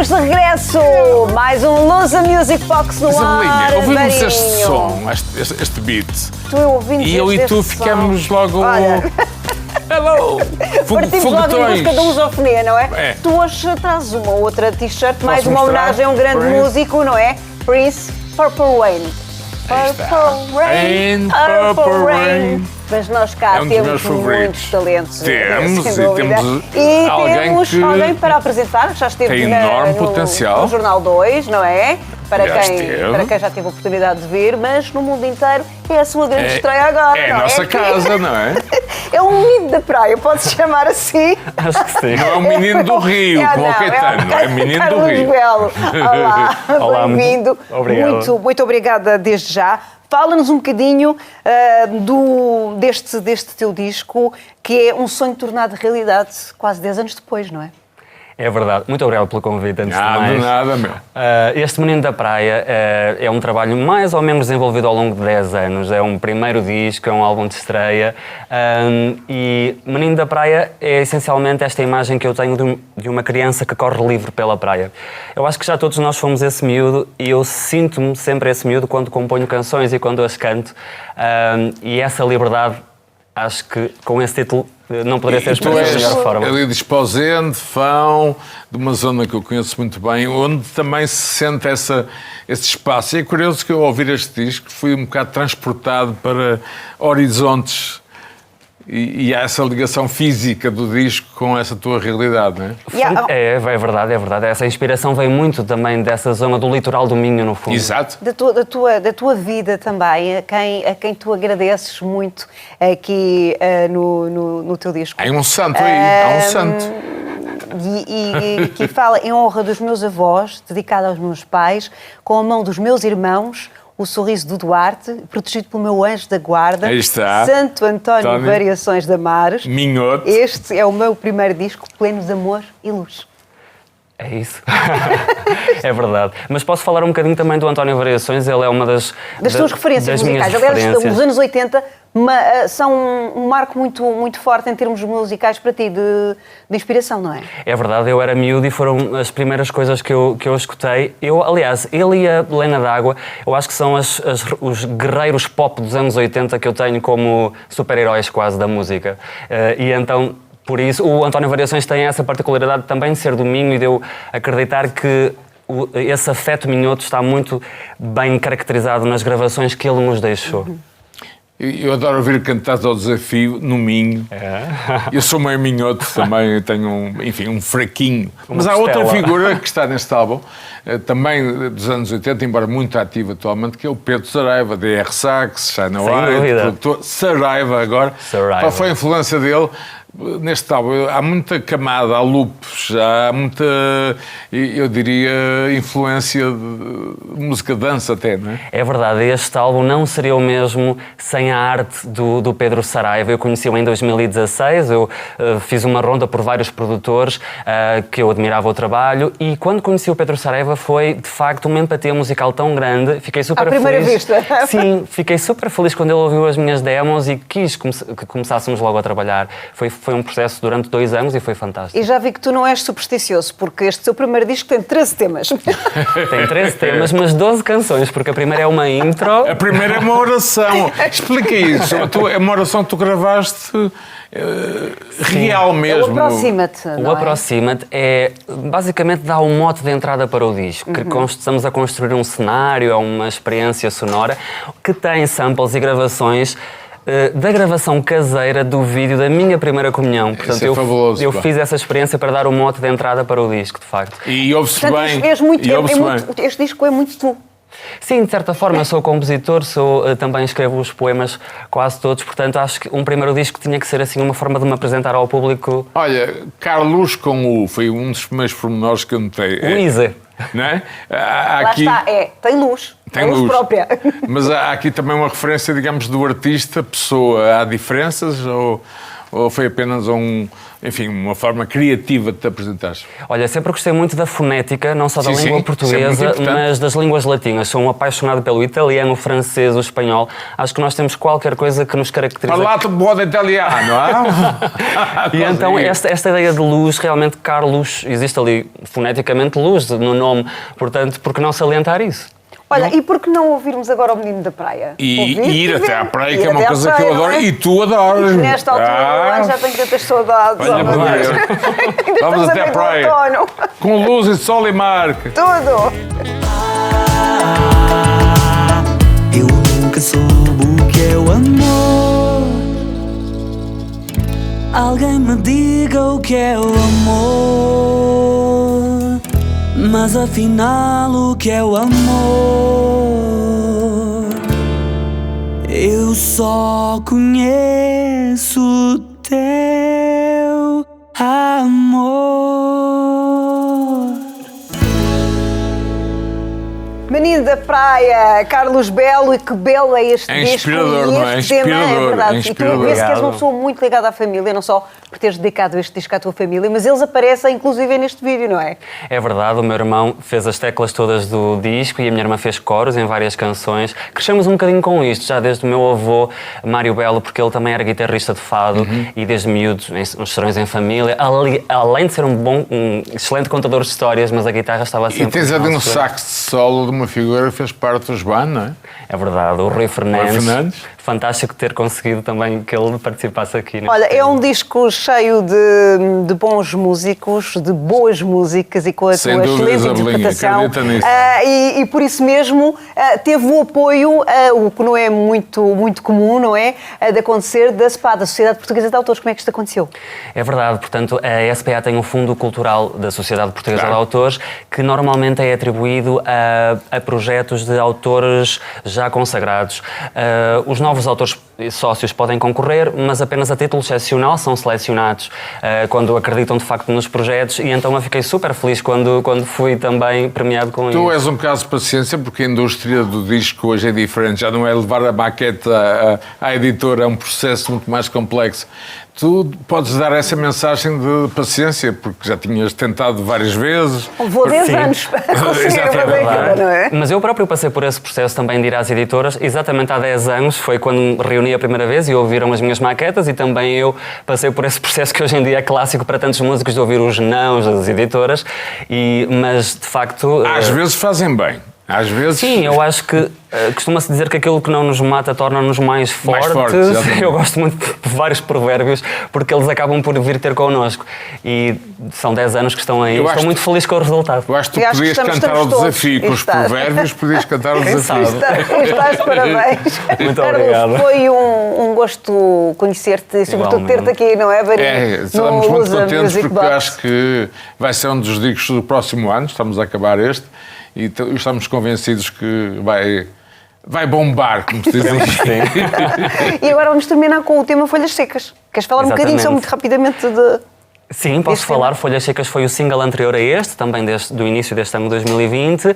Estamos de regresso! Mais um Lusa Music Box no ar. Ouvimos este som, este beat. Tu ouvimos e eu e tu ficamos logo... Olha. Hello! Partimos logo em busca da lusofonia, não é? É. Tu hoje trazes uma outra t-shirt, mais Posso uma mostrar? homenagem a um grande Prince. músico, não é? Prince, Purple Rain. Aí está. Purple Rain, Purple Rain. Mas nós cá É um dos temos meus favoritos. muitos talentos. Temos, sem e dúvida. temos E alguém temos que alguém para apresentar, que já esteve tem enorme potencial. no Jornal 2, não é? Para Já quem já teve a oportunidade de ver, mas no mundo inteiro é a sua grande estreia agora. É não a nossa casa, não é? É um menino da praia, pode-se chamar assim. Acho que sim. Não é um menino do Rio, como o Caetano, é menino do Carlos Rio. Belo. Olá, Olá, bem-vindo. obrigado. Muito obrigada desde já. Fala-nos um bocadinho deste teu disco, que é um sonho tornado realidade quase 10 anos depois, não é? É verdade. Muito obrigado pelo convite, antes de Nada, mais. nada, meu. Este Menino da Praia é um trabalho mais ou menos desenvolvido ao longo de 10 anos. É um primeiro disco, é um álbum de estreia. E Menino da Praia é essencialmente esta imagem que eu tenho de uma criança que corre livre pela praia. Eu acho que já todos nós fomos esse miúdo e eu sinto-me sempre esse miúdo quando componho canções e quando as canto. E essa liberdade, acho que com esse título não poderia ser expressa de melhor forma. Ali de Esposende, Fão, de uma zona que eu conheço muito bem, onde também se sente esse espaço. E é curioso que eu, ao ouvir este disco, fui um bocado transportado para horizontes e há essa ligação física do disco com essa tua realidade, não é? É verdade, é verdade. Essa inspiração vem muito também dessa zona do litoral do Minho, no fundo. Exato. Da tua vida também, a quem tu agradeces muito aqui no teu disco. Há um santo aí, há um santo. E que fala em honra dos meus avós, dedicado aos meus pais, com a mão dos meus irmãos, o sorriso do Duarte, protegido pelo meu anjo da guarda. Aí está. Santo António Variações de Amares. Minhoto. Este é o meu primeiro disco, pleno de amor e luz. É isso. É verdade. Mas posso falar um bocadinho também do António Variações, ele é uma das tuas referências musicais. Aliás, os anos 80 são um marco muito forte em termos musicais para ti, de inspiração, não é? É verdade, eu era miúdo e foram as primeiras coisas que eu escutei. Aliás, ele e a Helena d'Água, eu acho que são os guerreiros pop dos anos 80 que eu tenho como super-heróis quase da música. E então, por isso, o António Variações tem essa particularidade também de ser do Minho e de eu acreditar que esse afeto minhoto está muito bem caracterizado nas gravações que ele nos deixou. Eu adoro ouvir cantares ao desafio no Minho. É. Eu sou meio minhoto também, eu tenho um fraquinho. Mas há costela. outra figura que está neste álbum, também dos anos 80, embora muito ativo atualmente, que é o Pedro Saraiva, DR Sax, China White, produtor. Saraiva agora. Saraiva. Qual foi a influência dele neste álbum? Há muita camada, há loops, há muita, eu diria, influência de música de dança até, não é? É verdade, este álbum não seria o mesmo sem a arte do Pedro Saraiva. Eu conheci-o em 2016, eu fiz uma ronda por vários produtores que eu admirava o trabalho e quando conheci o Pedro Saraiva foi, de facto, uma empatia musical tão grande. Fiquei super feliz. À primeira vista. Sim, fiquei super feliz quando ele ouviu as minhas demos e quis que começássemos logo a trabalhar. Foi um processo durante 2 anos e foi fantástico. E já vi que tu não és supersticioso, porque este seu primeiro disco tem 13 temas. Tem 13 temas, mas 12 canções, porque a primeira é uma intro. A primeira é uma oração. Explica isso. É uma oração que tu gravaste real mesmo. O Aproxima-te. O Aproxima-te basicamente dá um mote de entrada para o disco, que estamos a construir um cenário, é uma experiência sonora que tem samples e gravações da gravação caseira do vídeo da minha primeira comunhão. Portanto, é fabuloso, eu fiz essa experiência para dar o mote de entrada para o disco, de facto. E ouve-se bem. Este disco é muito tu. Sim, de certa forma, eu sou compositor, também escrevo os poemas quase todos, portanto acho que um primeiro disco tinha que ser assim uma forma de me apresentar ao público. Olha, Carlos com foi um dos primeiros pormenores que eu notei. Luísa. Não é? Lá está, tem luz. Tem luz própria. Mas há aqui também uma referência, digamos, do artista, pessoa. Há diferenças ou foi apenas uma forma criativa de te apresentares? Olha, sempre gostei muito da fonética, não só da Sim, língua sim, portuguesa, mas das línguas latinas. Sou um apaixonado pelo italiano, o francês, o espanhol. Acho que nós temos qualquer coisa que nos caracteriza. Parlate buon italiano, E então esta ideia de luz, realmente Carlos, existe ali foneticamente luz no nome, portanto, por que não salientar isso? Olha, e por que não ouvirmos agora o Menino da Praia? E ir até à praia, que Ir é uma até à coisa que praia, eu adoro, não é? e tu adoras. E nesta altura do ano já tenho tantas saudades. Olha, oh, meu Maria, Deus. Ainda vamos estamos até à meio do praia. outono. Com luz e sol e mar. Tudo. Eu nunca soube o que é o amor. Alguém me diga o que é o amor. Mas afinal, o que é o amor? Eu só conheço o teu amor. Menino da Praia, Carlos Belo, e que belo é este É disco inspirador, e não é? este tema, é Inspirador, verdade. é E tu inspirador. vês que és uma Obrigado. pessoa muito ligada à família, não só por teres dedicado este disco à tua família, mas eles aparecem inclusive neste vídeo, não é? É verdade, o meu irmão fez as teclas todas do disco e a minha irmã fez coros em várias canções. Crescemos um bocadinho com isto, já desde o meu avô, Mário Belo, porque ele também era guitarrista de fado e desde miúdo, uns serões em família, além de ser um excelente contador de histórias, mas a guitarra estava sempre... E tens ali um no seu- sax de solo de uma figura que fez parte do João, não é? É verdade, o Rui Fernandes. Rui Fernandes. Fantástico ter conseguido também que ele participasse aqui. neste Olha, é tema. um disco cheio de bons músicos, de boas músicas e com a Sem tua dúvida, excelente Isabelinha, interpretação. acredita nisso. E por isso mesmo teve o apoio, o que não é muito comum, não é? De acontecer da SPA, da Sociedade Portuguesa de Autores. Como é que isto aconteceu? É verdade, portanto, a SPA tem um fundo cultural da Sociedade Portuguesa Claro. de Autores que normalmente é atribuído a projetos de autores já consagrados. Os novos autores sócios podem concorrer, mas apenas a título excepcional são selecionados quando acreditam de facto nos projetos, e então eu fiquei super feliz quando fui também premiado com isso. Tu és um caso de paciência, porque a indústria do disco hoje é diferente. Já não é levar a maquete à editora, é um processo muito mais complexo. Tu podes dar essa mensagem de paciência, porque já tinhas tentado várias vezes. Levou 10 Sim. anos para conseguir Exato, é fazer verdade. aquilo, não é? Mas eu próprio passei por esse processo também de ir às editoras, exatamente há 10 anos, foi quando me reuni a primeira vez e ouviram as minhas maquetas, e também eu passei por esse processo que hoje em dia é clássico para tantos músicos, de ouvir os nãos das editoras, mas de facto... Às vezes fazem bem. Às vezes... Sim, eu acho que costuma-se dizer que aquilo que não nos mata torna-nos mais fortes. exatamente. Eu gosto muito de vários provérbios, porque eles acabam por vir ter connosco. E são 10 anos que estão aí. Eu acho Estou muito feliz com o resultado. Eu acho que Eu tu acho que podias estamos cantar o todos. desafio com os Está. provérbios, podias cantar o Quem desafio. sabe? Estás de parabéns. Muito Carlos, obrigado. foi um gosto conhecer-te e sobretudo Igualmente. ter-te aqui, não é, Barinho? Estamos No muito Lusa contentes Music porque Box. acho que vai ser um dos discos do próximo ano, estamos a acabar este, e estamos convencidos que vai bombar, como se diz. E agora vamos terminar com o tema Folhas Secas. Queres falar um bocadinho só Exatamente. muito rapidamente de... Sim, posso Este falar. tema? Folhas Secas foi o single anterior a este, também do início deste ano 2020.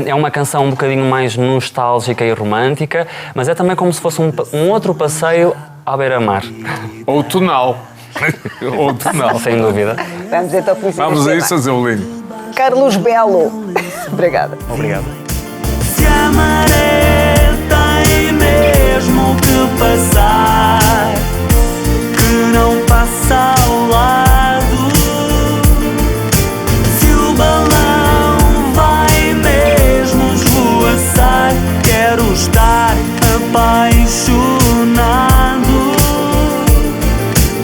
É uma canção um bocadinho mais nostálgica e romântica, mas é também como se fosse um outro passeio à beira-mar. Ou tonal. Ou tonal. Sem dúvida. Vamos então conhecer Vamos este a tema. isso, Azelinho. Carlos Belo. Obrigada. Obrigado. Se a maré tem mesmo que passar, que não passa ao lado. Se o balão vai mesmo esvoaçar, quero estar apaixonado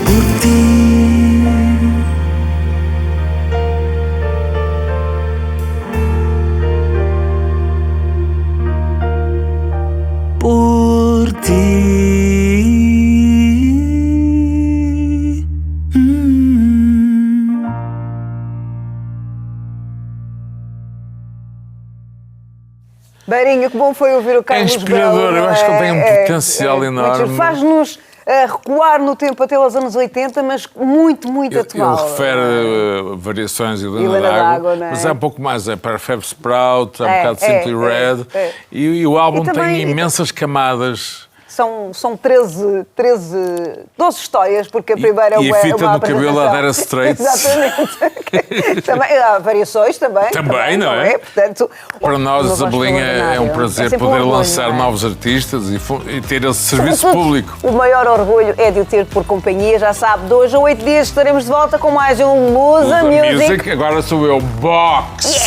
por ti. Por ti. Barinho, que bom foi ouvir o Carlos inspirador, Belo. eu acho que ele tem um potencial enorme. Muito- Faz-nos recuar no tempo até aos anos 80, mas muito atual. Ele refere variações de Helena Helena d'Água, d'Água, não é? mas é um pouco mais, é para Fab Sprout, é um É, bocado Simply Red, é. e o álbum E também- tem imensas camadas São 13, 12 histórias, porque a primeira e é a fita uma do cabelo a apresentação. dar a straight. Exatamente. Também, há variações também. Também, não é? Portanto, Para nós, uma voz Isabelinha, é um extraordinária. prazer sempre um poder orgulho, lançar não é? novos artistas e ter esse serviço público. O maior orgulho é de o ter por companhia. Já sabe, de hoje a 8 dias estaremos de volta com mais um Musa Music. Agora sou eu, Box!